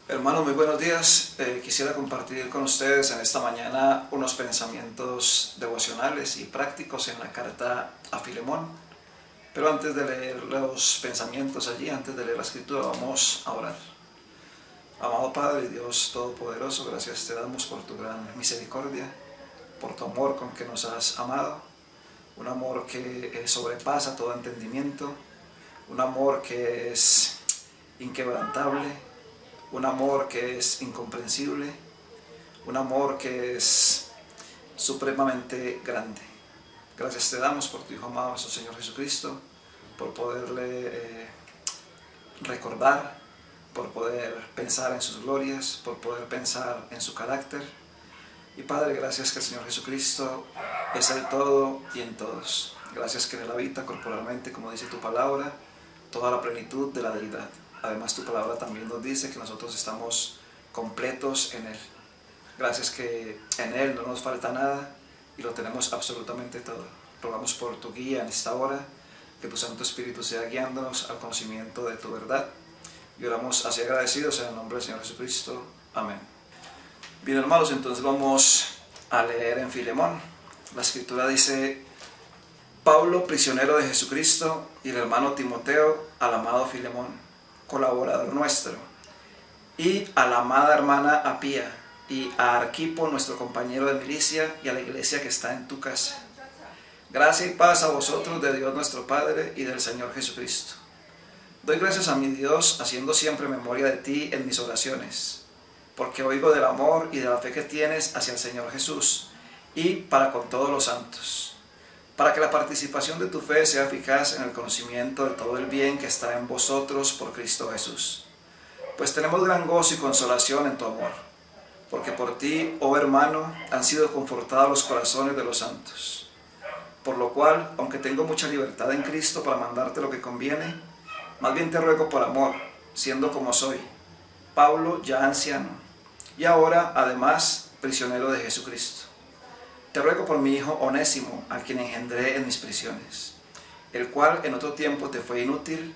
Hermanos, muy buenos días. Quisiera compartir con ustedes en esta mañana unos pensamientos devocionales y prácticos en la carta a Filemón. Pero antes de leer los pensamientos allí, antes de leer la escritura, vamos a orar. Amado Padre, Dios Todopoderoso, gracias te damos por tu gran misericordia, por tu amor con que nos has amado, un amor que sobrepasa todo entendimiento, un amor que es inquebrantable, un amor que es incomprensible, un amor que es supremamente grande. Gracias te damos por tu Hijo amado, nuestro Señor Jesucristo, por poderle recordar, por poder pensar en sus glorias, por poder pensar en su carácter. Y Padre, gracias que el Señor Jesucristo es el todo y en todos. Gracias que en Él habita corporalmente, como dice tu palabra, toda la plenitud de la deidad. Además, tu palabra también nos dice que nosotros estamos completos en Él. Gracias que en Él no nos falta nada y lo tenemos absolutamente todo. Rogamos por tu guía en esta hora, que tu Santo Espíritu sea guiándonos al conocimiento de tu verdad. Y oramos así agradecidos en el nombre del Señor Jesucristo. Amén. Bien, hermanos, entonces vamos a leer en Filemón. La Escritura dice: Pablo, prisionero de Jesucristo, y el hermano Timoteo, al amado Filemón, colaborador nuestro, y a la amada hermana Apía, y a Arquipo, nuestro compañero de milicia, y a la iglesia que está en tu casa. Gracia y paz a vosotros de Dios nuestro Padre y del Señor Jesucristo. Doy gracias a mi Dios, haciendo siempre memoria de ti en mis oraciones, porque oigo del amor y de la fe que tienes hacia el Señor Jesús, y para con todos los santos, para que la participación de tu fe sea eficaz en el conocimiento de todo el bien que está en vosotros por Cristo Jesús. Pues tenemos gran gozo y consolación en tu amor, porque por ti, oh hermano, han sido confortados los corazones de los santos. Por lo cual, aunque tengo mucha libertad en Cristo para mandarte lo que conviene, más bien te ruego por amor, siendo como soy, Pablo, ya anciano, y ahora, además, prisionero de Jesucristo. Te ruego por mi hijo Onésimo, a quien engendré en mis prisiones, el cual en otro tiempo te fue inútil,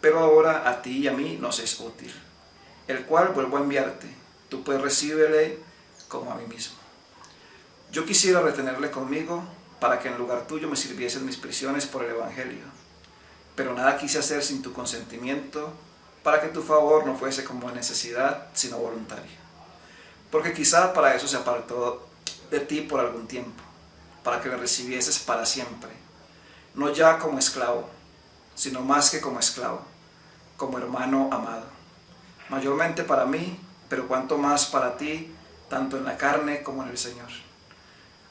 pero ahora a ti y a mí nos es útil, el cual vuelvo a enviarte. Tú pues recíbele como a mí mismo. Yo quisiera retenerle conmigo, para que en lugar tuyo me sirviese en mis prisiones por el Evangelio, pero nada quise hacer sin tu consentimiento, para que tu favor no fuese como necesidad, sino voluntario. Porque quizá para eso se apartó de ti por algún tiempo, para que le recibieses para siempre, no ya como esclavo, sino más que como esclavo, como hermano amado, mayormente para mí, pero cuanto más para ti, tanto en la carne como en el Señor.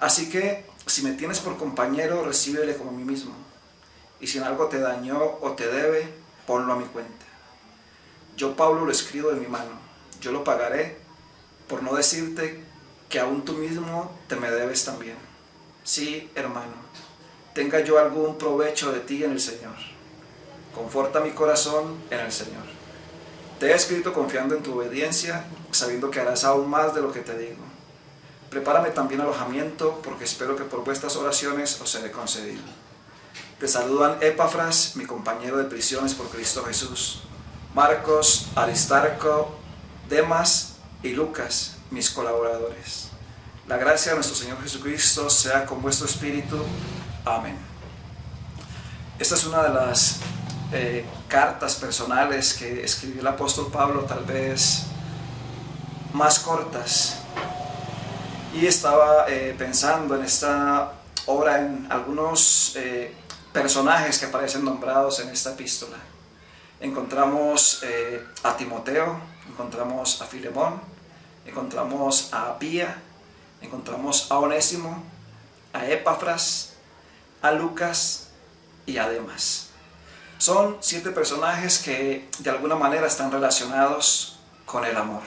Así que, si me tienes por compañero, recíbele como a mí mismo, y si en algo te dañó o te debe, ponlo a mi cuenta. Yo, Pablo, lo escribo de mi mano, yo lo pagaré, por no decirte que aún tú mismo te me debes también. Sí, hermano, tenga yo algún provecho de ti en el Señor. Conforta mi corazón en el Señor. Te he escrito confiando en tu obediencia, sabiendo que harás aún más de lo que te digo. Prepárame también alojamiento, porque espero que por vuestras oraciones os seré concedido. Te saludan Epafras, mi compañero de prisiones por Cristo Jesús, Marcos, Aristarco, Demas y Lucas, mis colaboradores. La gracia de nuestro Señor Jesucristo sea con vuestro espíritu. Amén. Esta es una de las cartas personales que escribió el apóstol Pablo, tal vez más cortas. Y estaba pensando en esta obra en algunos personajes que aparecen nombrados en esta epístola. Encontramos a Timoteo, encontramos a Filemón, encontramos a Apía, encontramos a Onésimo, a Epafras, a Lucas y a Demas. Son 7 personajes que de alguna manera están relacionados con el amor.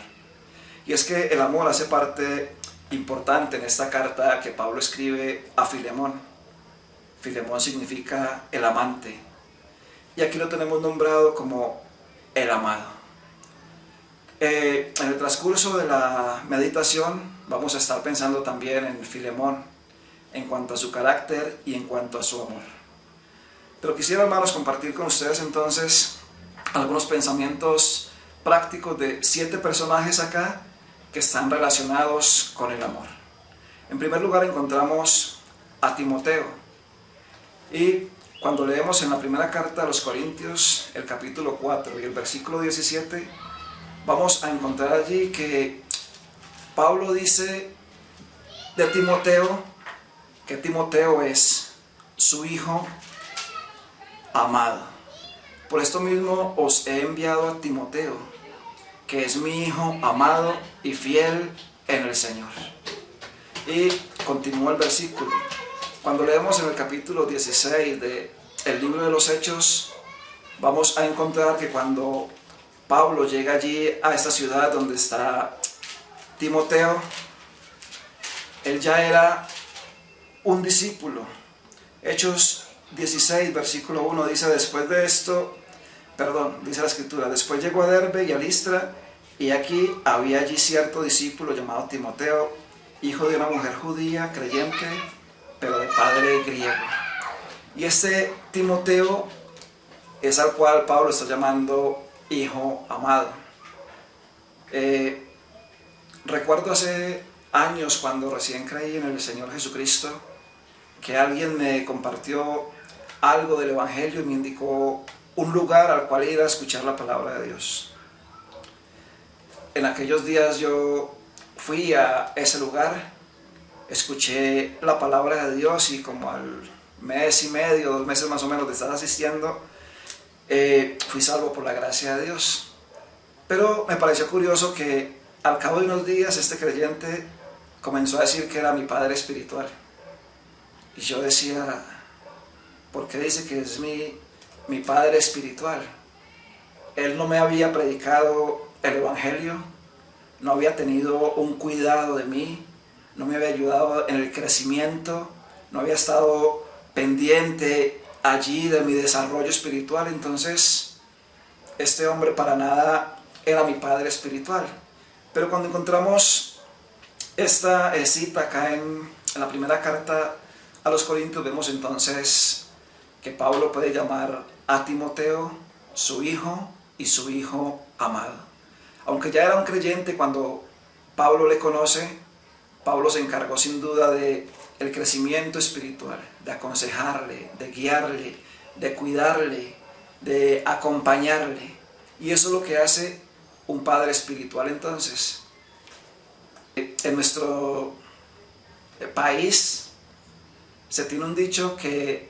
Y es que el amor hace parte importante en esta carta que Pablo escribe a Filemón. Filemón significa el amante. Y aquí lo tenemos nombrado como el amado. En el transcurso de la meditación vamos a estar pensando también en Filemón, en cuanto a su carácter y en cuanto a su amor. Pero quisiera, hermanos, compartir con ustedes entonces algunos pensamientos prácticos de 7 personajes acá que están relacionados con el amor. En primer lugar encontramos a Timoteo, y cuando leemos en la primera carta a los Corintios, el capítulo 4 y el versículo 17, vamos a encontrar allí que Pablo dice de Timoteo que Timoteo es su hijo amado. Por esto mismo os he enviado a Timoteo, que es mi hijo amado y fiel en el Señor. Y continúa el versículo. Cuando leemos en el capítulo 16 del libro de los Hechos, vamos a encontrar que cuando Pablo llega allí a esta ciudad donde está Timoteo, él ya era un discípulo. Hechos 16, versículo 1 dice, dice la escritura, después llegó a Derbe y a Listra, y aquí había allí cierto discípulo llamado Timoteo, hijo de una mujer judía, creyente, pero de padre griego. Y este Timoteo es al cual Pablo está llamando hijo amado. Recuerdo hace años, cuando recién creí en el Señor Jesucristo, que alguien me compartió algo del Evangelio y me indicó un lugar al cual ir a escuchar la palabra de Dios. En aquellos días yo fui a ese lugar, escuché la palabra de Dios, y como al mes y medio, 2 meses más o menos de estar asistiendo, fui salvo por la gracia de Dios. Pero me pareció curioso que al cabo de unos días este creyente comenzó a decir que era mi padre espiritual. Y yo decía, ¿por qué dice que es mi padre espiritual? Él no me había predicado el Evangelio, no había tenido un cuidado de mí, no me había ayudado en el crecimiento, no había estado pendiente allí de mi desarrollo espiritual. Entonces, este hombre para nada era mi padre espiritual. Pero cuando encontramos esta cita acá en la primera carta a los Corintios, vemos entonces que Pablo puede llamar a Timoteo su hijo y su hijo amado. Aunque ya era un creyente cuando Pablo le conoce, Pablo se encargó sin duda de el crecimiento espiritual, de aconsejarle, de guiarle, de cuidarle, de acompañarle. Y eso es lo que hace un padre espiritual. Entonces, en nuestro país se tiene un dicho que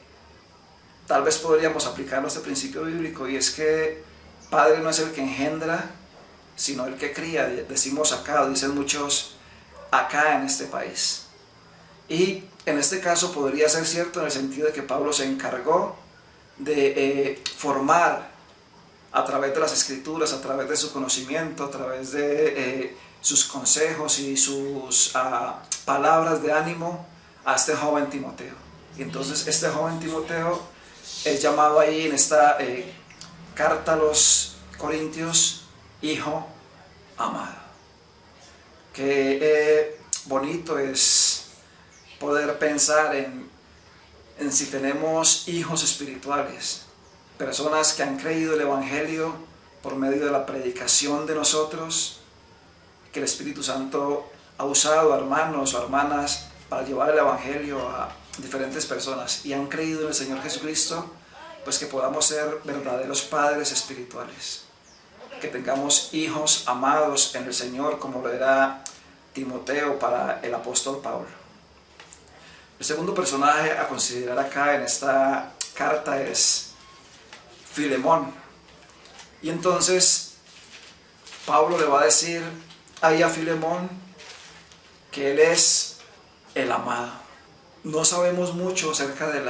tal vez podríamos aplicarlo a este principio bíblico, y es que padre no es el que engendra, sino el que cría. Decimos acá, o dicen muchos acá en este país. Y en este caso podría ser cierto en el sentido de que Pablo se encargó de formar a través de las escrituras, a través de su conocimiento, a través de sus consejos y sus palabras de ánimo a este joven Timoteo. Y entonces este joven Timoteo es llamado ahí en esta carta a los Corintios hijo amado. Qué bonito es poder pensar en si tenemos hijos espirituales, personas que han creído el Evangelio por medio de la predicación de nosotros, que el Espíritu Santo ha usado a hermanos o hermanas para llevar el Evangelio a diferentes personas y han creído en el Señor Jesucristo, pues que podamos ser verdaderos padres espirituales, que tengamos hijos amados en el Señor, como lo era Timoteo para el apóstol Pablo. El segundo personaje a considerar acá en esta carta es Filemón. Y entonces Pablo le va a decir ahí a Filemón que él es el amado. No sabemos mucho acerca de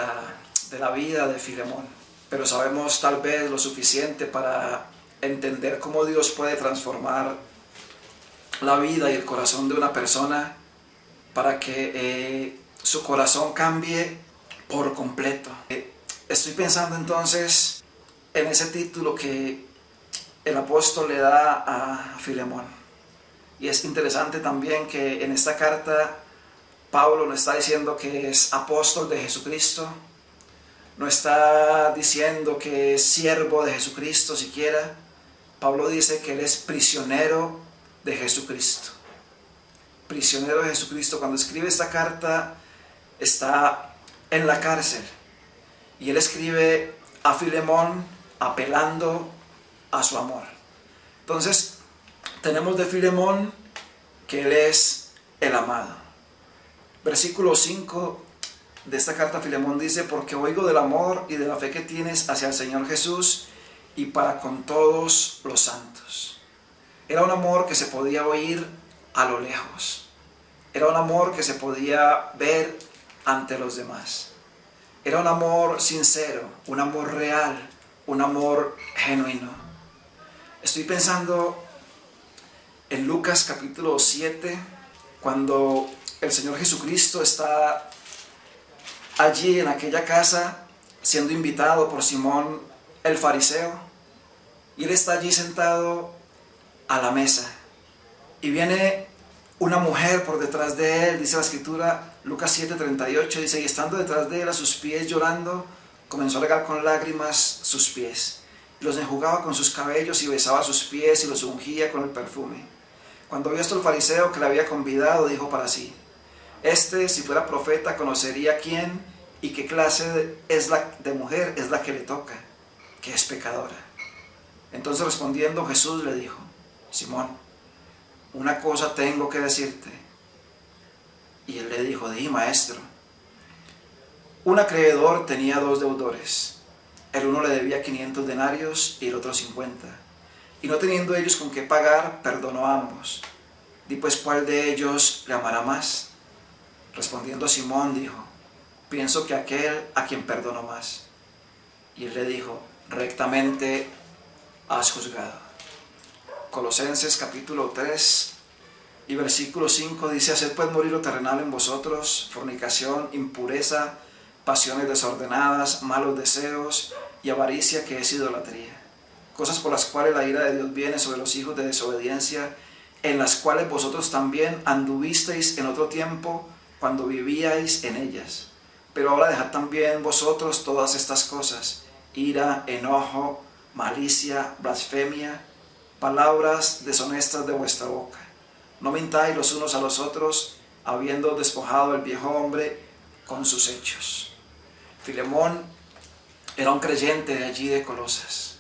la vida de Filemón, pero sabemos tal vez lo suficiente para entender cómo Dios puede transformar la vida y el corazón de una persona para que su corazón cambie por completo. Estoy pensando entonces en ese título que el apóstol le da a Filemón. Y es interesante también que en esta carta Pablo no está diciendo que es apóstol de Jesucristo, no está diciendo que es siervo de Jesucristo siquiera, Pablo dice que él es prisionero de Jesucristo. Prisionero de Jesucristo. Cuando escribe esta carta está en la cárcel y él escribe a Filemón apelando a su amor. Entonces tenemos de Filemón que él es el amado. Versículo 5 de esta carta a Filemón dice: porque oigo del amor y de la fe que tienes hacia el Señor Jesús y para con todos los santos. Era un amor que se podía oír a lo lejos. Era un amor que se podía ver ante los demás. Era un amor sincero, un amor real, un amor genuino. Estoy pensando en Lucas capítulo 7, cuando el Señor Jesucristo está allí en aquella casa siendo invitado por Simón el fariseo, y él está allí sentado a la mesa y viene una mujer por detrás de él. Dice la escritura, Lucas 7:38, dice: y estando detrás de él a sus pies llorando, comenzó a regar con lágrimas sus pies, y los enjugaba con sus cabellos y besaba sus pies y los ungía con el perfume. Cuando vio esto el fariseo que le había convidado, dijo para sí: este, si fuera profeta, conocería quién y qué clase de mujer es la que le toca, que es pecadora. Entonces respondiendo Jesús le dijo: Simón, una cosa tengo que decirte. Y él le dijo: di, maestro. Un acreedor tenía 2 deudores. El uno le debía 500 denarios y el otro 50. Y no teniendo ellos con qué pagar, perdonó a ambos. Di pues, ¿cuál de ellos le amará más? Respondiendo Simón dijo: pienso que aquel a quien perdonó más. Y él le dijo: rectamente has juzgado. Colosenses capítulo 3 y versículo 5 dice: haced pues morir lo terrenal en vosotros, fornicación, impureza, pasiones desordenadas, malos deseos y avaricia, que es idolatría. Cosas por las cuales la ira de Dios viene sobre los hijos de desobediencia, en las cuales vosotros también anduvisteis en otro tiempo cuando vivíais en ellas. Pero ahora dejad también vosotros todas estas cosas: ira, enojo, malicia, blasfemia, palabras deshonestas de vuestra boca. No mintáis los unos a los otros, habiendo despojado el viejo hombre con sus hechos. Filemón era un creyente de allí de Colosas.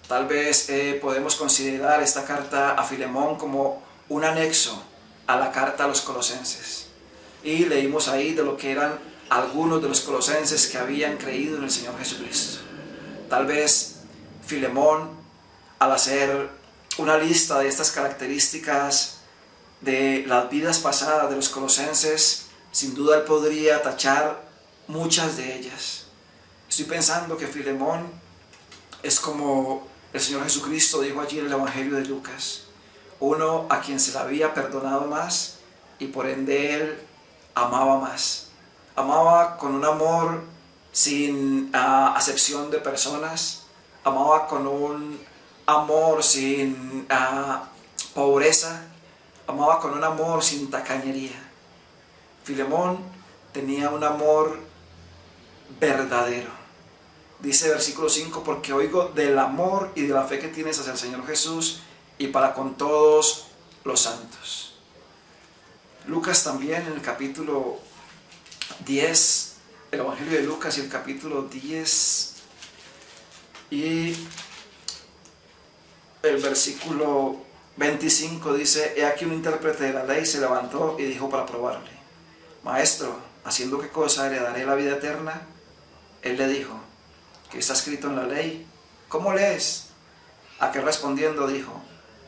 Tal vez podemos considerar esta carta a Filemón como un anexo a la carta a los colosenses. Y leímos ahí de lo que eran algunos de los colosenses que habían creído en el Señor Jesucristo. Tal vez Filemón, al hacer una lista de estas características de las vidas pasadas de los colosenses, sin duda él podría tachar muchas de ellas. Estoy pensando que Filemón es como el Señor Jesucristo dijo allí en el Evangelio de Lucas: uno a quien se le había perdonado más y por ende él amaba más. Amaba con un amor sin acepción de personas, amaba con un amor sin pobreza, amaba con un amor sin tacañería. Filemón tenía un amor verdadero. Dice versículo 5: porque oigo del amor y de la fe que tienes hacia el Señor Jesús y para con todos los santos. Lucas también en el capítulo 10, el Evangelio de Lucas y el capítulo 10 y el versículo 25 dice: he aquí un intérprete de la ley se levantó y dijo para probarle: maestro, ¿haciendo qué cosa heredaré la vida eterna? Él le dijo: ¿qué está escrito en la ley? ¿Cómo lees? Aquel respondiendo dijo: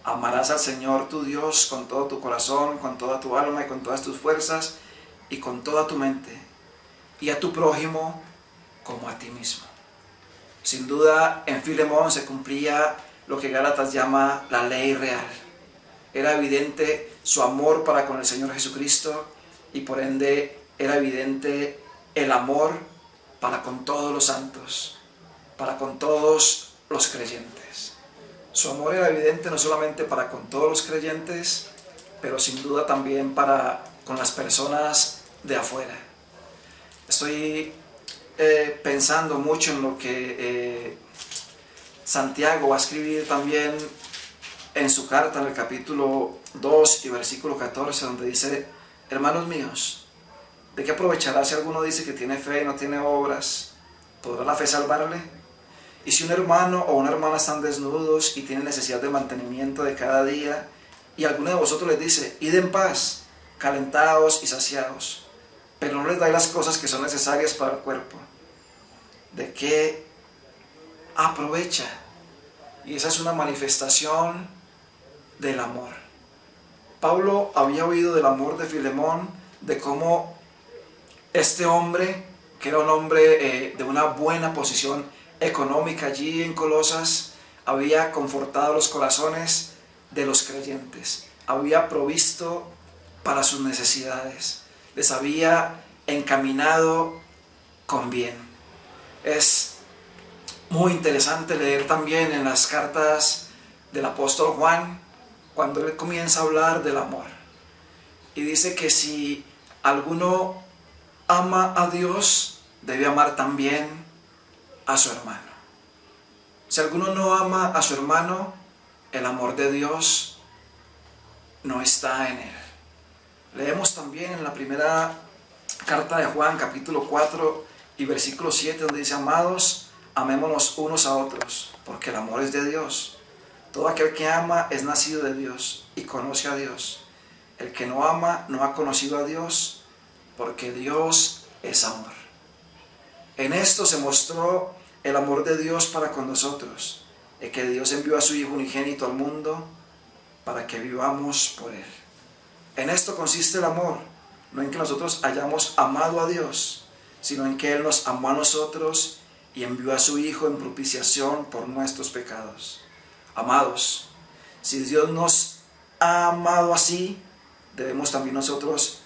amarás al Señor tu Dios con todo tu corazón, con toda tu alma y con todas tus fuerzas y con toda tu mente, y a tu prójimo como a ti mismo. Sin duda en Filemón se cumplía lo que Gálatas llama la ley real. Era evidente su amor para con el Señor Jesucristo y por ende era evidente el amor para con todos los santos, para con todos los creyentes. Su amor era evidente no solamente para con todos los creyentes, pero sin duda también para con las personas de afuera. Estoy pensando mucho en lo que Santiago va a escribir también en su carta, en el capítulo 2 y versículo 14, donde dice: hermanos míos, ¿de qué aprovechará si alguno dice que tiene fe y no tiene obras? ¿Podrá la fe salvarle? Y si un hermano o una hermana están desnudos y tienen necesidad de mantenimiento de cada día, y alguno de vosotros les dice: id en paz, calentaos y saciaos, pero no les dais las cosas que son necesarias para el cuerpo, ¿de qué aprovecha? Y esa es una manifestación del amor. Pablo había oído del amor de Filemón, de cómo este hombre, que era un hombre de una buena posición económica allí en Colosas, había confortado los corazones de los creyentes, había provisto para sus necesidades, les había encaminado con bien. Es muy interesante leer también en las cartas del apóstol Juan, cuando él comienza a hablar del amor. Y dice que si alguno ama a Dios, debe amar también a su hermano. Si alguno no ama a su hermano, el amor de Dios no está en él. Leemos también en la primera carta de Juan, capítulo 4 y versículo 7, donde dice: amados, amémonos unos a otros, porque el amor es de Dios. Todo aquel que ama es nacido de Dios y conoce a Dios. El que no ama no ha conocido a Dios, porque Dios es amor. En esto se mostró el amor de Dios para con nosotros, en que Dios envió a su Hijo unigénito al mundo para que vivamos por Él. En esto consiste el amor, no en que nosotros hayamos amado a Dios, sino en que Él nos amó a nosotros y envió a su Hijo en propiciación por nuestros pecados. Amados, si Dios nos ha amado así, debemos también nosotros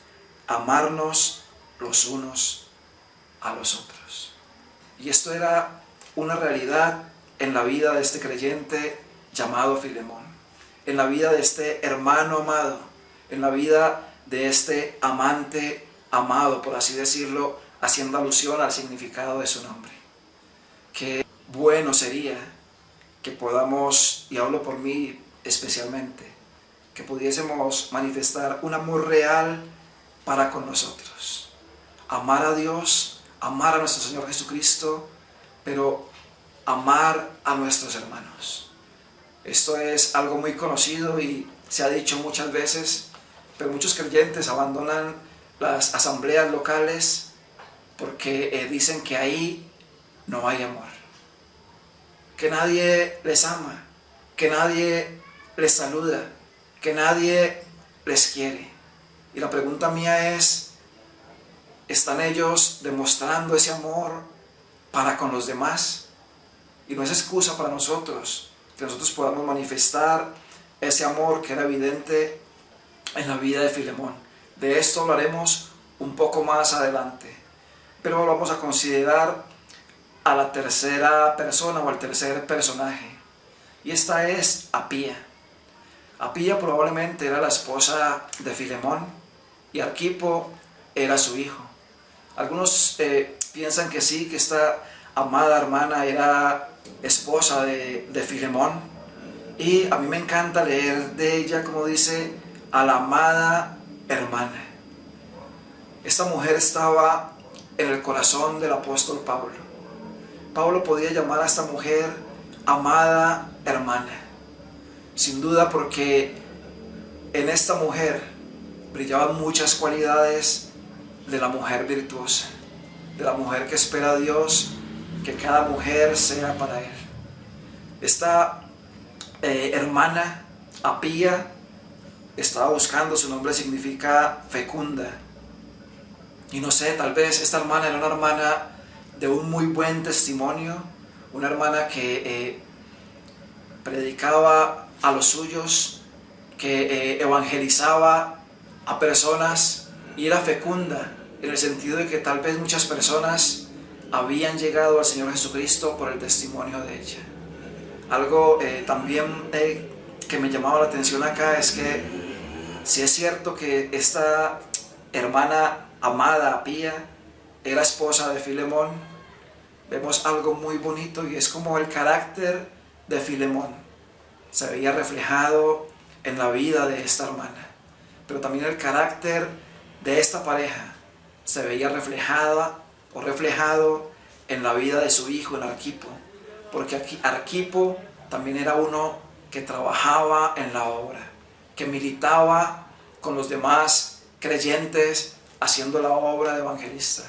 amarnos los unos a los otros. Y esto era una realidad en la vida de este creyente llamado Filemón, en la vida de este hermano amado, en la vida de este amante amado, por así decirlo, haciendo alusión al significado de su nombre. Qué bueno sería que podamos, y hablo por mí especialmente, que pudiésemos manifestar un amor real para con nosotros. Amar a Dios, amar a nuestro Señor Jesucristo, pero amar a nuestros hermanos. Esto es algo muy conocido y se ha dicho muchas veces, pero muchos creyentes abandonan las asambleas locales porque dicen que ahí no hay amor, que nadie les ama, que nadie les saluda, que nadie les quiere. Y la pregunta mía es: ¿están ellos demostrando ese amor para con los demás? Y no es excusa para nosotros que nosotros podamos manifestar ese amor que era evidente en la vida de Filemón. De esto hablaremos un poco más adelante, pero vamos a considerar a la tercera persona o al tercer personaje, y esta es Apía. Apía probablemente era la esposa de Filemón y Arquipo era su hijo. Algunos piensan que sí, que esta amada hermana era esposa de Filemón, y a mí me encanta leer de ella como dice: a la amada hermana. Esta mujer estaba en el corazón del apóstol Pablo. Pablo podía llamar a esta mujer amada hermana, sin duda, porque en esta mujer brillaban muchas cualidades de la mujer virtuosa, de la mujer que espera a Dios, que cada mujer sea para Él. Esta hermana Apía estaba buscando, su nombre significa fecunda, y no sé, tal vez esta hermana era una hermana de un muy buen testimonio, una hermana que predicaba a los suyos, que evangelizaba a personas, y era fecunda en el sentido de que tal vez muchas personas habían llegado al Señor Jesucristo por el testimonio de ella. Algo también que me llamaba la atención acá es que si es cierto que esta hermana amada Apía era esposa de Filemón, vemos algo muy bonito, y es como el carácter de Filemón se veía reflejado en la vida de esta hermana, pero también el carácter de esta pareja se veía reflejado en la vida de su hijo, en Arquipo, porque Arquipo también era uno que trabajaba en la obra, que militaba con los demás creyentes haciendo la obra de evangelista.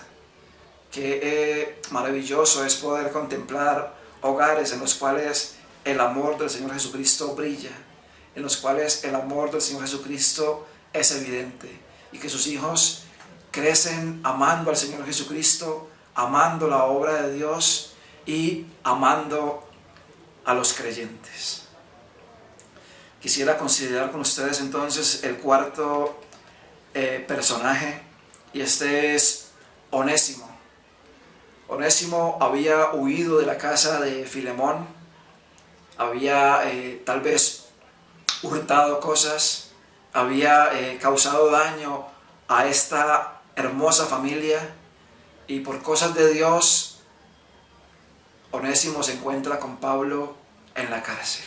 Qué maravilloso es poder contemplar hogares en los cuales el amor del Señor Jesucristo brilla, en los cuales el amor del Señor Jesucristo es evidente, y que sus hijos crecen amando al Señor Jesucristo, amando la obra de Dios y amando a los creyentes. Quisiera considerar con ustedes entonces el cuarto personaje, y este es Onésimo. Onésimo había huido de la casa de Filemón, había tal vez hurtado cosas, había causado daño a esta hermosa familia, y por cosas de Dios Onésimo se encuentra con Pablo en la cárcel.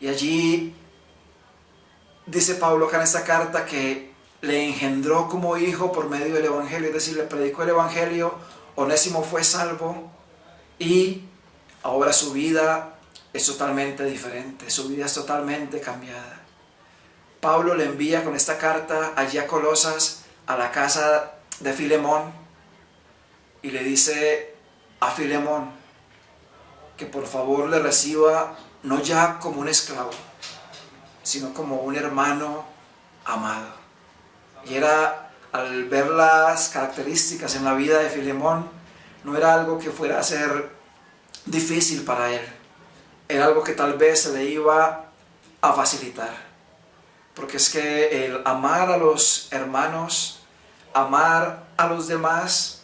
Y allí dice Pablo acá en esta carta que le engendró como hijo por medio del Evangelio, es decir, le predicó el Evangelio. Onésimo fue salvo y ahora su vida es totalmente diferente, su vida es totalmente cambiada. Pablo le envía con esta carta allí a Colosas, a la casa de Filemón, y le dice a Filemón que por favor le reciba no ya como un esclavo, sino como un hermano amado. Y era, al ver las características en la vida de Filemón, no era algo que fuera a ser difícil para él, era algo que tal vez se le iba a facilitar, porque es que el amar a los hermanos, amar a los demás,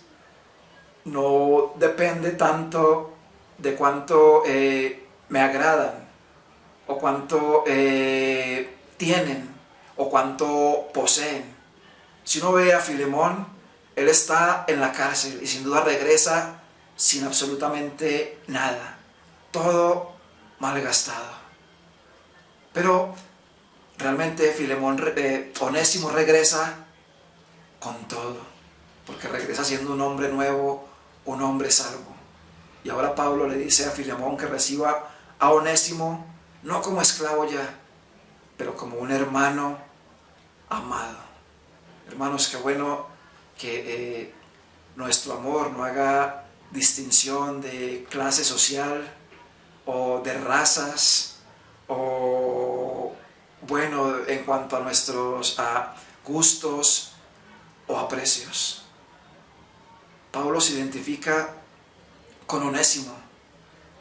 no depende tanto de cuánto me agradan, o cuánto tienen, o cuánto poseen. Si uno ve a Filemón, él está en la cárcel y sin duda regresa sin absolutamente nada, todo malgastado. Pero realmente Onésimo regresa con todo, porque regresa siendo un hombre nuevo, un hombre salvo. Y ahora Pablo le dice a Filemón que reciba a Onésimo no como esclavo ya, pero como un hermano amado. Hermanos, qué bueno que nuestro amor no haga distinción de clase social o de razas, o bueno, en cuanto a nuestros gustos o aprecios. Pablo se identifica con Onésimo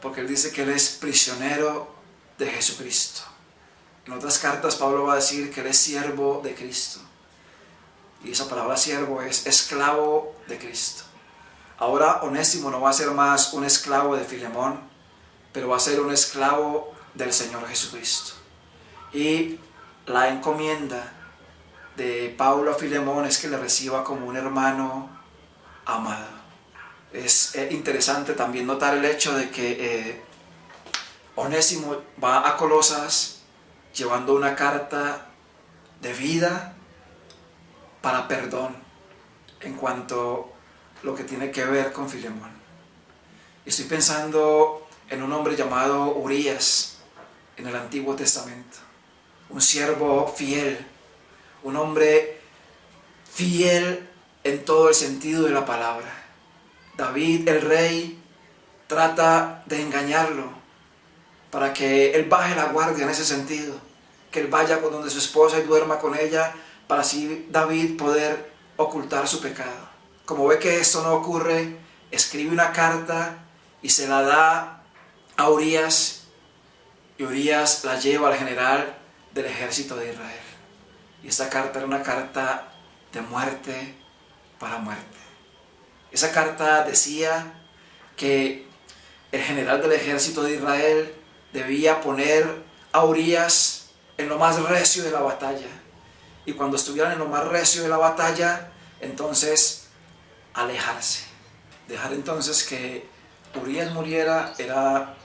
porque él dice que él es prisionero de Jesucristo. En otras cartas Pablo va a decir que él es siervo de Cristo, y esa palabra siervo es esclavo de Cristo. Ahora Onésimo no va a ser más un esclavo de Filemón, pero va a ser un esclavo del Señor Jesucristo. Y la encomienda de Pablo a Filemón es que le reciba como un hermano amado. Es interesante también notar el hecho de que Onésimo va a Colosas llevando una carta de vida para perdón en cuanto a lo que tiene que ver con Filemón. Estoy pensando en un hombre llamado Urías en el Antiguo Testamento, un siervo fiel, un hombre fiel en todo el sentido de la palabra. David, el rey, trata de engañarlo para que él baje la guardia en ese sentido, que él vaya con donde su esposa y duerma con ella, para así David poder ocultar su pecado. Como ve que esto no ocurre, escribe una carta y se la da a Urías, y Urías la lleva al general del ejército de Israel. Y esta carta era una carta de muerte para muerte. Esa carta decía que el general del ejército de Israel debía poner a Urías en lo más recio de la batalla. Y cuando estuvieran en lo más recio de la batalla, entonces alejarse. Dejar entonces que Urías muriera era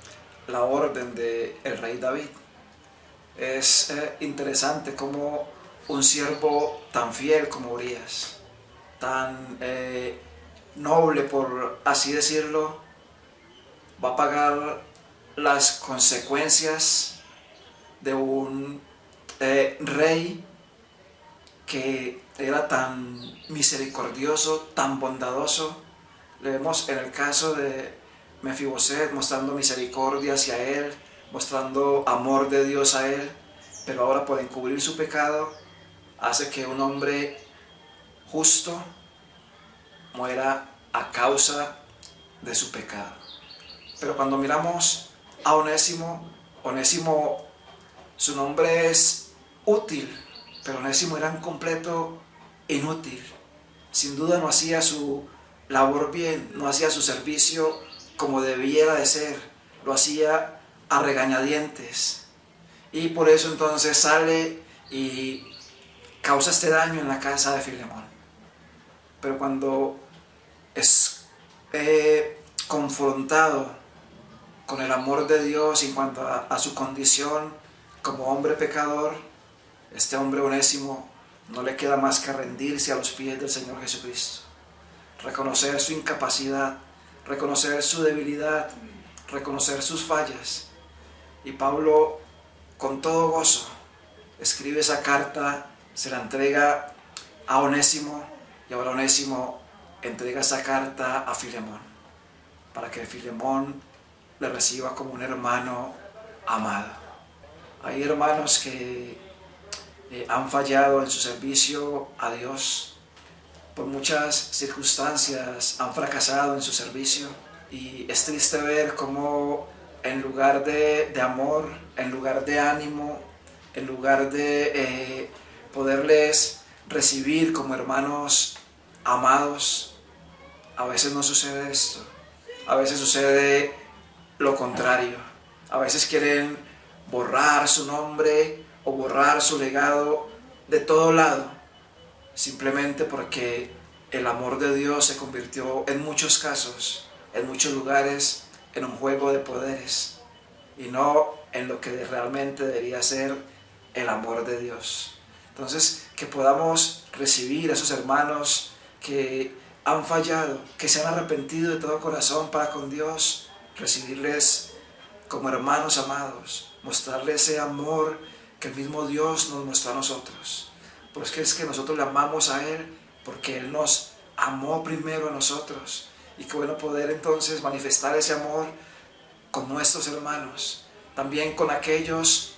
la orden del rey David. Es interesante cómo un siervo tan fiel como Urías, tan noble por así decirlo, va a pagar las consecuencias de un rey que era tan misericordioso, tan bondadoso. Le vemos en el caso de Mefiboset mostrando misericordia hacia él, mostrando amor de Dios a él, pero ahora por encubrir su pecado hace que un hombre justo muera a causa de su pecado. Pero cuando miramos a Onésimo, su nombre es útil, pero Onésimo era un completo inútil. Sin duda no hacía su labor bien, no hacía su servicio como debiera de ser, lo hacía a regañadientes. Y por eso entonces sale y causa este daño en la casa de Filemón. Pero cuando es confrontado con el amor de Dios en cuanto a su condición como hombre pecador, este hombre Onésimo no le queda más que rendirse a los pies del Señor Jesucristo, reconocer su incapacidad, reconocer su debilidad, reconocer sus fallas. Y Pablo, con todo gozo, escribe esa carta, se la entrega a Onésimo, y ahora Onésimo entrega esa carta a Filemón, para que Filemón le reciba como un hermano amado. Hay hermanos que han fallado en su servicio a Dios, por muchas circunstancias han fracasado en su servicio, y es triste ver cómo en lugar de amor, en lugar de ánimo, en lugar de poderles recibir como hermanos amados, a veces no sucede esto. A veces sucede lo contrario. A veces quieren borrar su nombre o borrar su legado de todo lado, simplemente porque el amor de Dios se convirtió en muchos casos, en muchos lugares, en un juego de poderes, y no en lo que realmente debería ser el amor de Dios. Entonces, que podamos recibir a esos hermanos que han fallado, que se han arrepentido de todo corazón para con Dios, recibirles como hermanos amados, mostrarles ese amor que el mismo Dios nos mostró a nosotros. Porque es que nosotros le amamos a Él, porque Él nos amó primero a nosotros. Y qué bueno poder entonces manifestar ese amor con nuestros hermanos, también con aquellos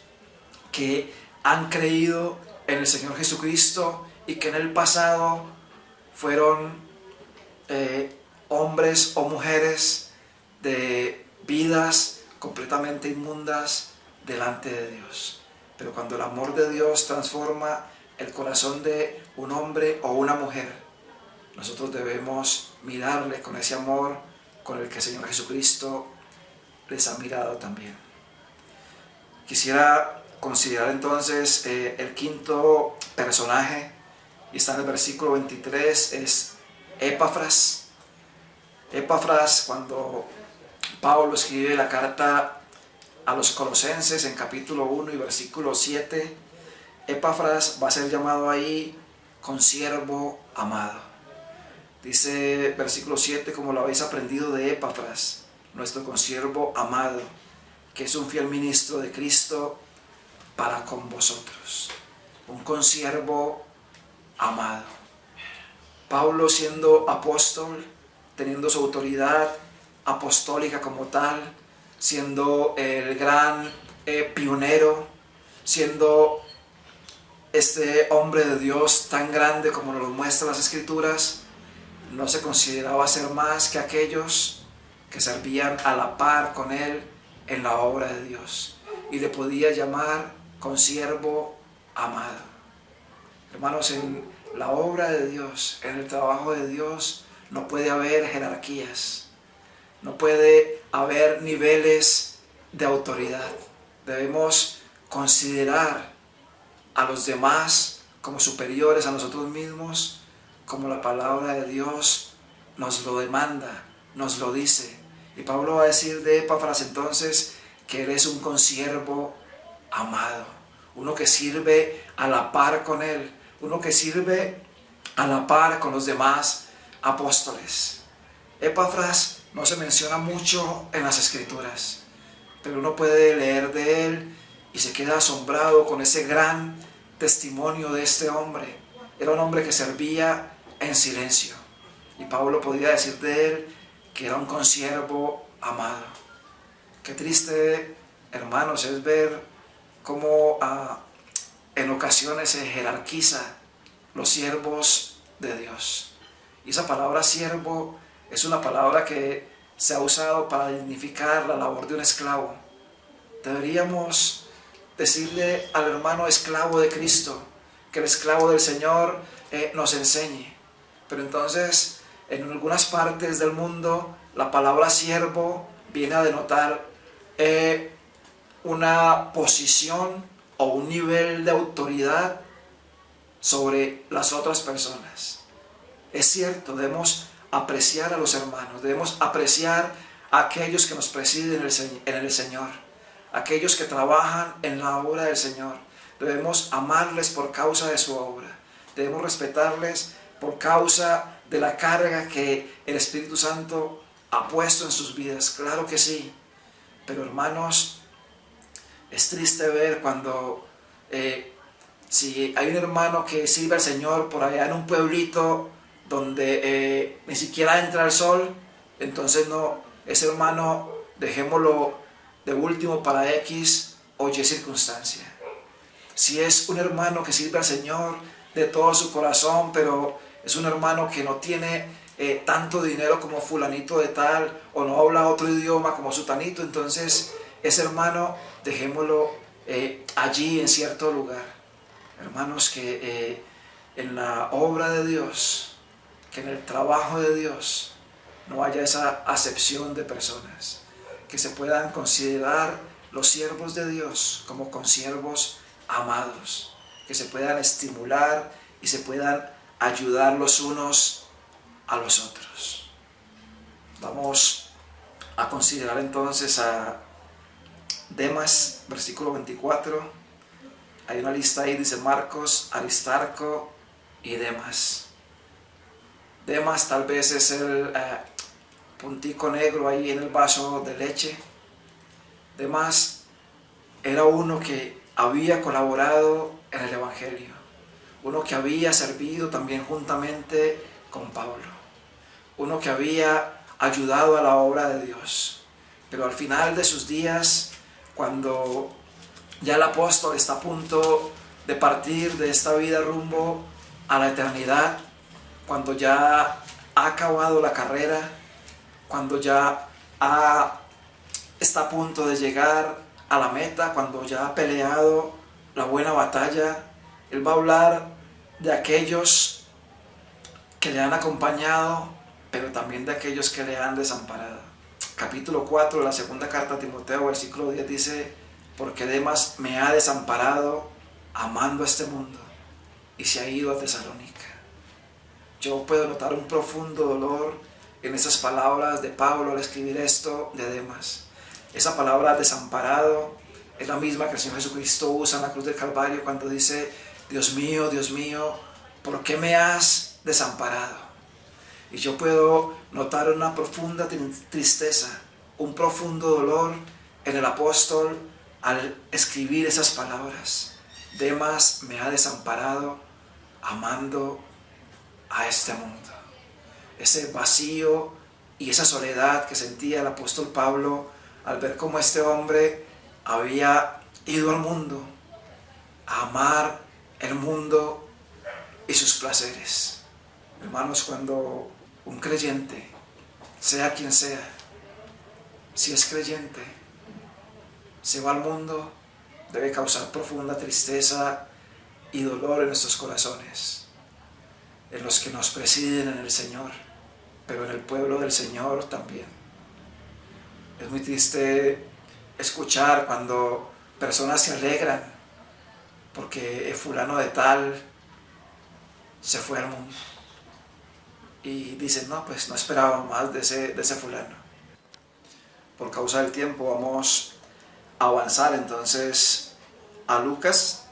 que han creído en el Señor Jesucristo y que en el pasado fueron hombres o mujeres de vidas completamente inmundas delante de Dios. Pero cuando el amor de Dios transforma el corazón de un hombre o una mujer, nosotros debemos mirarle con ese amor con el que el Señor Jesucristo les ha mirado también. Quisiera considerar entonces el quinto personaje, y está en el versículo 23, es Epafras. Epafras, cuando Pablo escribe la carta a los Colosenses en capítulo 1 y versículo 7, Epafras va a ser llamado ahí consiervo amado. Dice versículo 7, como lo habéis aprendido de Epafras, nuestro consiervo amado, que es un fiel ministro de Cristo para con vosotros. Un consiervo amado. Pablo, siendo apóstol, teniendo su autoridad apostólica como tal, siendo el gran pionero, siendo este hombre de Dios tan grande como nos lo muestran las Escrituras, no se consideraba ser más que aquellos que servían a la par con él en la obra de Dios, y le podía llamar consiervo amado. Hermanos, en la obra de Dios, en el trabajo de Dios, no puede haber jerarquías, no puede haber niveles de autoridad. Debemos considerar a los demás como superiores a nosotros mismos, como la palabra de Dios nos lo demanda, nos lo dice. Y Pablo va a decir de Epafras entonces que Él es un consiervo amado, uno que sirve a la par con Él, uno que sirve a la par con los demás apóstoles. Epafras no se menciona mucho en las Escrituras, pero uno puede leer de él y se queda asombrado con ese gran testimonio de este hombre. Era un hombre que servía en silencio, y Pablo podía decir de él que era un consiervo amado. Qué triste, hermanos, es ver cómo en ocasiones se jerarquiza los siervos de Dios. Y esa palabra siervo es una palabra que se ha usado para dignificar la labor de un esclavo. Deberíamos decirle al hermano esclavo de Cristo, que el esclavo del Señor nos enseñe. Pero entonces, en algunas partes del mundo, la palabra siervo viene a denotar una posición o un nivel de autoridad sobre las otras personas. Es cierto, debemos apreciar a los hermanos, debemos apreciar a aquellos que nos presiden en el Señor, aquellos que trabajan en la obra del Señor. Debemos amarles por causa de su obra, debemos respetarles por causa de la carga que el Espíritu Santo ha puesto en sus vidas. Claro que sí, pero hermanos, es triste ver cuando si hay un hermano que sirve al Señor por allá en un pueblito donde ni siquiera entra el sol, entonces no, ese hermano dejémoslo de último para X o Y circunstancia. Si es un hermano que sirve al Señor de todo su corazón, pero es un hermano que no tiene tanto dinero como fulanito de tal, o no habla otro idioma como sutanito, entonces ese hermano dejémoslo allí en cierto lugar. Hermanos, que en la obra de Dios, que en el trabajo de Dios no haya esa acepción de personas, que se puedan considerar los siervos de Dios como consiervos amados, que se puedan estimular y se puedan ayudar los unos a los otros. Vamos a considerar entonces a Demas, versículo 24. Hay una lista ahí, dice Marcos, Aristarco y Demas. Demas tal vez es el puntico negro ahí en el vaso de leche. Demas era uno que había colaborado en el Evangelio, uno que había servido también juntamente con Pablo, uno que había ayudado a la obra de Dios. Pero al final de sus días, cuando ya el apóstol está a punto de partir de esta vida rumbo a la eternidad, cuando ya ha acabado la carrera, cuando ya está a punto de llegar a la meta, cuando ya ha peleado la buena batalla, él va a hablar de aquellos que le han acompañado, pero también de aquellos que le han desamparado. Capítulo 4 de la segunda carta a Timoteo, versículo 10 dice: porque Demas me ha desamparado amando a este mundo y se ha ido a Tesalónica. Yo puedo notar un profundo dolor en esas palabras de Pablo al escribir esto de Demas. Esa palabra desamparado es la misma que el Señor Jesucristo usa en la cruz del Calvario cuando dice: Dios mío, ¿por qué me has desamparado? Y yo puedo notar una profunda tristeza, un profundo dolor en el apóstol al escribir esas palabras. Demas me ha desamparado amando a este mundo. Ese vacío y esa soledad que sentía el apóstol Pablo al ver cómo este hombre había ido al mundo a amar el mundo y sus placeres. Hermanos, cuando un creyente, sea quien sea, si es creyente, se va al mundo, debe causar profunda tristeza y dolor en nuestros corazones, en los que nos presiden en el Señor, pero en el pueblo del Señor también. Es muy triste escuchar cuando personas se alegran porque el fulano de tal se fue al mundo y dicen: no, pues no esperaba más de ese fulano. Por causa del tiempo vamos avanzar entonces a Lucas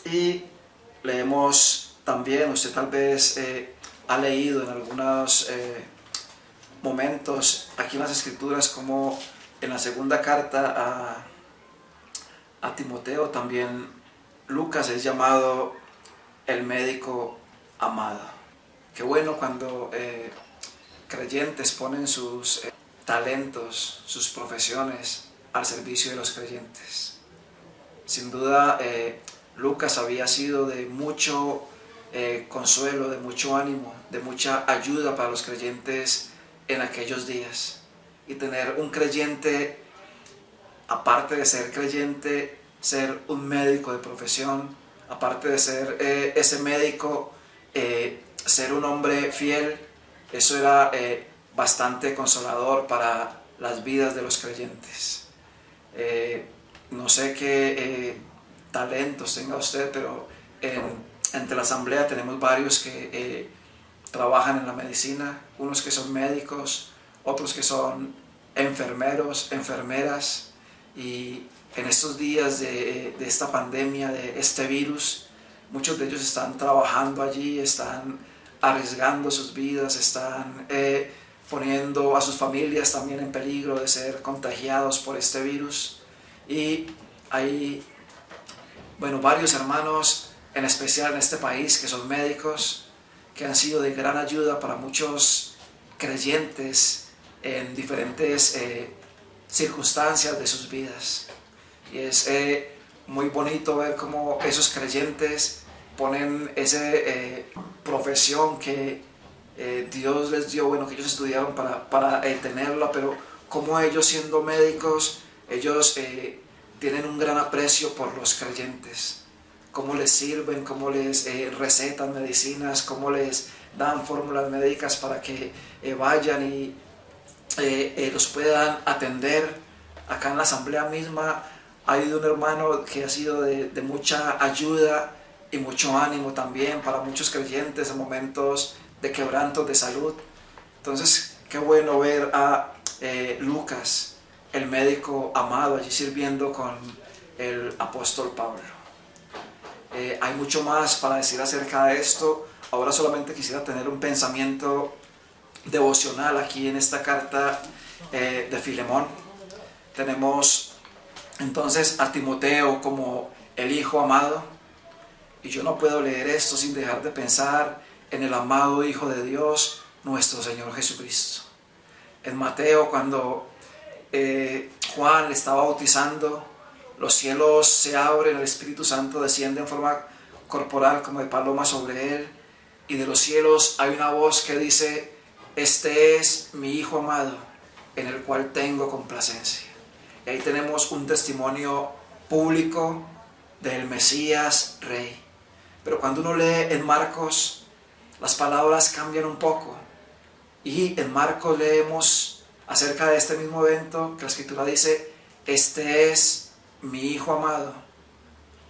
y leemos también, usted tal vez ha leído en algunos momentos aquí en las Escrituras, como en la segunda carta a Timoteo también Lucas es llamado el médico amado. Qué bueno cuando creyentes ponen sus talentos, sus profesiones al servicio de los creyentes. Sin duda Lucas había sido de mucho consuelo, de mucho ánimo, de mucha ayuda para los creyentes en aquellos días. Y tener un creyente, aparte de ser creyente, ser un médico de profesión, aparte de ser ese médico, ser un hombre fiel, eso era bastante consolador para las vidas de los creyentes. No sé qué talentos tenga usted, pero entre la asamblea tenemos varios que trabajan en la medicina, unos que son médicos, otros que son enfermeros, enfermeras, y en estos días de esta pandemia, de este virus, muchos de ellos están trabajando allí, están arriesgando sus vidas, están poniendo a sus familias también en peligro de ser contagiados por este virus. Y hay varios hermanos, en especial en este país, que son médicos, que han sido de gran ayuda para muchos creyentes en diferentes circunstancias de sus vidas. Y es muy bonito ver cómo esos creyentes ponen esa profesión que Dios les dio, que ellos estudiaron para tenerla, pero como ellos, siendo médicos, ellos tienen un gran aprecio por los creyentes, cómo les sirven, cómo les recetan medicinas, cómo les dan fórmulas médicas para que vayan y los puedan atender. Acá en la asamblea misma hay un hermano que ha sido de mucha ayuda y mucho ánimo también para muchos creyentes en momentos de quebrantos de salud. Entonces, qué bueno ver a Lucas, el médico amado, allí sirviendo con el apóstol Pablo. Hay mucho más para decir acerca de esto. Ahora solamente quisiera tener un pensamiento devocional aquí en esta carta de Filemón. Tenemos entonces a Timoteo como el hijo amado, y yo no puedo leer esto sin dejar de pensar en el amado Hijo de Dios, nuestro Señor Jesucristo. En Mateo, cuando Juan le estaba bautizando, los cielos se abren, el Espíritu Santo desciende en forma corporal como de paloma sobre él, y de los cielos hay una voz que dice: este es mi Hijo amado, en el cual tengo complacencia. Y ahí tenemos un testimonio público del Mesías Rey. Pero cuando uno lee en Marcos, las palabras cambian un poco. Y en Marcos leemos acerca de este mismo evento que la Escritura dice: este es mi Hijo amado,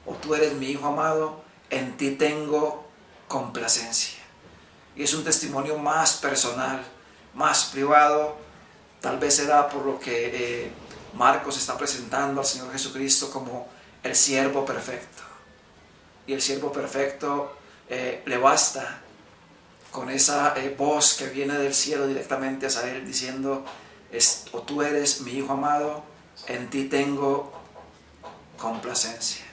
o tú eres mi Hijo amado, en ti tengo complacencia. Y es un testimonio más personal, más privado. Tal vez será por lo que Marcos está presentando al Señor Jesucristo como el siervo perfecto. Y el siervo perfecto le basta con esa voz que viene del cielo directamente hacia él diciendo: o tú eres mi Hijo amado, en ti tengo complacencia.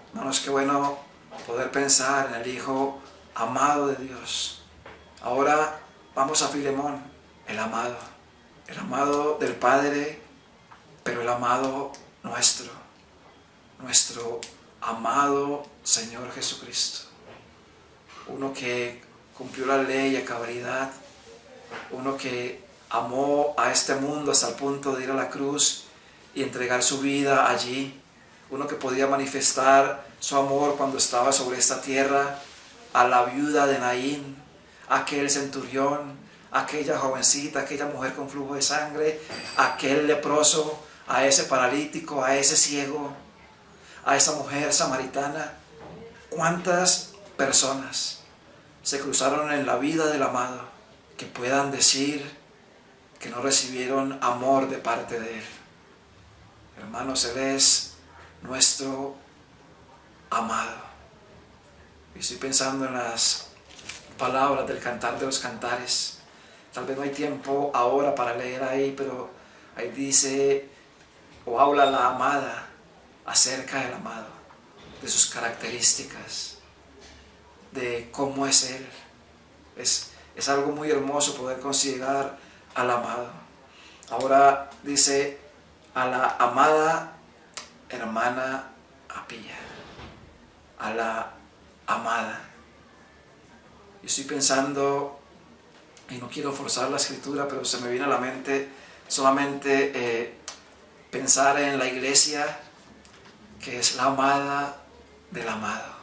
Hermanos, qué bueno poder pensar en el Hijo amado de Dios. Ahora vamos a Filemón, el amado del Padre, pero el amado nuestro amado Señor Jesucristo. Uno que cumplió la ley a cabalidad, uno que amó a este mundo hasta el punto de ir a la cruz y entregar su vida allí, uno que podía manifestar su amor cuando estaba sobre esta tierra a la viuda de Naín, a aquel centurión, a aquella jovencita, aquella mujer con flujo de sangre, a aquel leproso, a ese paralítico, a ese ciego, a esa mujer samaritana. ¿Cuántas personas se cruzaron en la vida del amado que puedan decir que no recibieron amor de parte de él? Hermanos, Él es nuestro amado. Y estoy pensando en las palabras del Cantar de los Cantares. Tal vez no hay tiempo ahora para leer ahí, pero ahí dice o habla la amada acerca del amado, de sus características, de cómo es Él. Es algo muy hermoso poder considerar al amado. Ahora dice a la amada hermana Apía, a la amada. Yo estoy pensando, y no quiero forzar la escritura, pero se me viene a la mente solamente pensar en la iglesia, que es la amada del amado,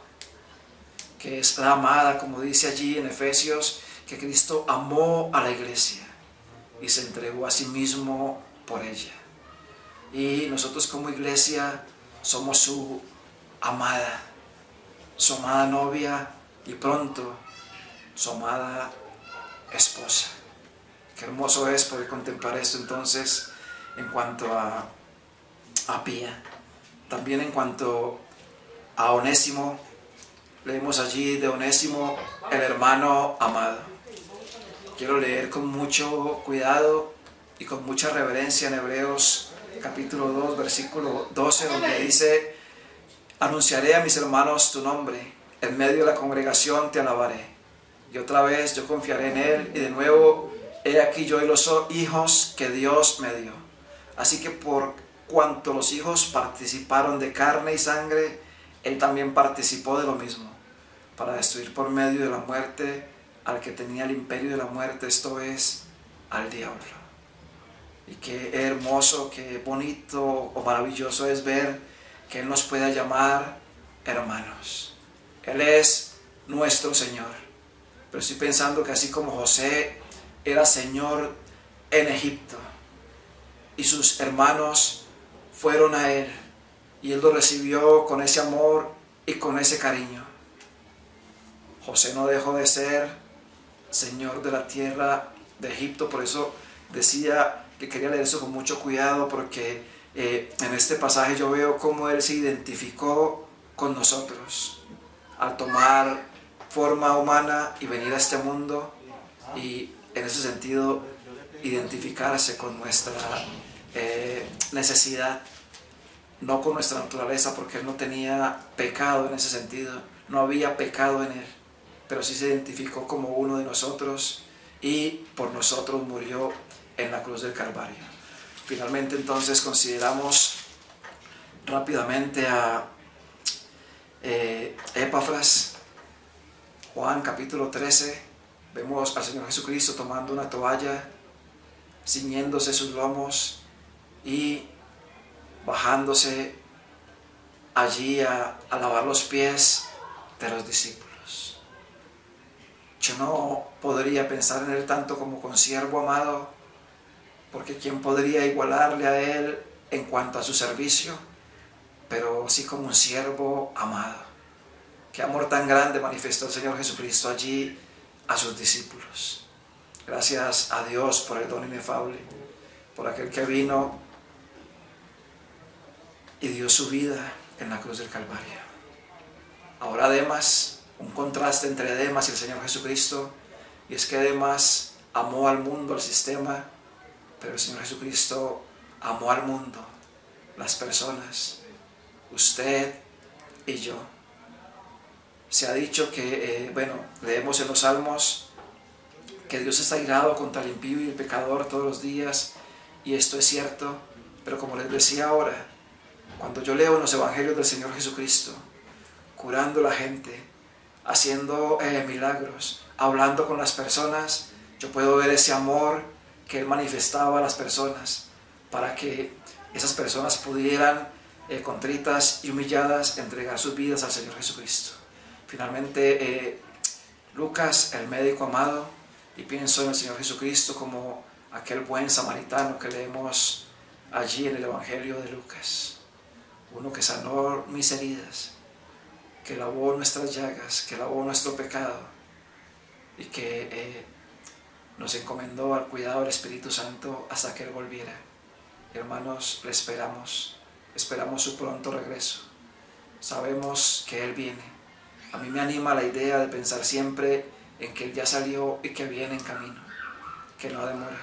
que es la amada, como dice allí en Efesios, que Cristo amó a la iglesia y se entregó a sí mismo por ella. Y nosotros como iglesia somos su amada novia y pronto su amada esposa. Qué hermoso es poder contemplar esto entonces en cuanto a Apía. También en cuanto a Onésimo, leemos allí de Onésimo, el hermano amado. Quiero leer con mucho cuidado y con mucha reverencia en Hebreos capítulo 2, versículo 12, donde dice: anunciaré a mis hermanos tu nombre, en medio de la congregación te alabaré. Y otra vez yo confiaré en Él, y de nuevo, he aquí yo y los hijos que Dios me dio. Así que por cuanto los hijos participaron de carne y sangre, Él también participó de lo mismo, para destruir por medio de la muerte al que tenía el imperio de la muerte, esto es, al diablo. Y qué hermoso, qué bonito o maravilloso es ver que Él nos pueda llamar hermanos. Él es nuestro Señor. Pero estoy pensando que así como José era Señor en Egipto y sus hermanos fueron a Él y Él lo recibió con ese amor y con ese cariño, José no dejó de ser Señor de la tierra de Egipto. Por eso decía que quería leer eso con mucho cuidado, porque en este pasaje yo veo cómo Él se identificó con nosotros al tomar forma humana y venir a este mundo, y en ese sentido identificarse con nuestra necesidad, no con nuestra naturaleza, porque Él no tenía pecado en ese sentido, no había pecado en Él, pero sí se identificó como uno de nosotros y por nosotros murió en la cruz del Calvario. Finalmente entonces consideramos rápidamente a Epafras. Juan capítulo 13, vemos al Señor Jesucristo tomando una toalla, ciñéndose sus lomos y bajándose allí a lavar los pies de los discípulos. Yo no podría pensar en Él tanto como consiervo amado, porque ¿quién podría igualarle a Él en cuanto a su servicio? Pero sí como un siervo amado. Qué amor tan grande manifestó el Señor Jesucristo allí a sus discípulos. Gracias a Dios por el don inefable, por aquel que vino y dio su vida en la cruz del Calvario. Ahora Demas, un contraste entre Demas y el Señor Jesucristo, y es que Demas amó al mundo, al sistema, pero el Señor Jesucristo amó al mundo, las personas, usted y yo. Se ha dicho que, leemos en los Salmos que Dios está airado contra el impío y el pecador todos los días, y esto es cierto, pero como les decía ahora, cuando yo leo en los Evangelios del Señor Jesucristo, curando a la gente, haciendo milagros, hablando con las personas, yo puedo ver ese amor que Él manifestaba a las personas, para que esas personas pudieran, contritas y humilladas, entregar sus vidas al Señor Jesucristo. Finalmente, Lucas, el médico amado, y pienso en el Señor Jesucristo como aquel buen samaritano que leemos allí en el Evangelio de Lucas. Uno que sanó mis heridas, que lavó nuestras llagas, que lavó nuestro pecado, y que nos encomendó al cuidado del Espíritu Santo hasta que Él volviera. Hermanos, le esperamos esperamos su pronto regreso. Sabemos que Él viene. A mí me anima la idea de pensar siempre en que Él ya salió y que viene en camino, que no demore.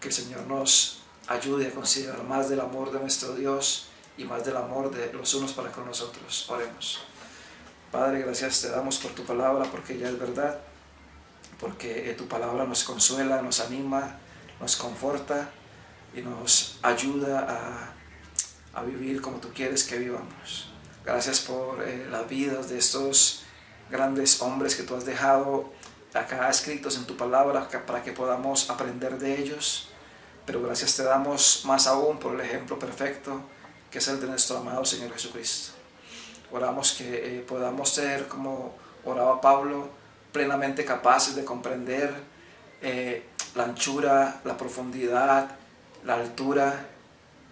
Que el Señor nos ayude a considerar más del amor de nuestro Dios y más del amor de los unos para con los otros. Oremos. Padre, gracias te damos por tu palabra, porque ella es verdad, porque tu palabra nos consuela, nos anima, nos conforta y nos ayuda a vivir como tú quieres que vivamos. Gracias por las vidas de estos grandes hombres que tú has dejado acá escritos en tu palabra para que podamos aprender de ellos. Pero gracias te damos más aún por el ejemplo perfecto que es el de nuestro amado Señor Jesucristo. Oramos que podamos ser, como oraba Pablo, plenamente capaces de comprender la anchura, la profundidad, la altura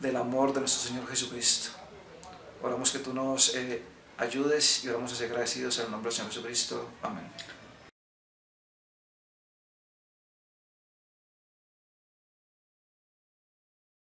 del amor de nuestro Señor Jesucristo. Oramos que tú nos ayudes y oramos así agradecidos en el nombre del Señor Jesucristo. Amén.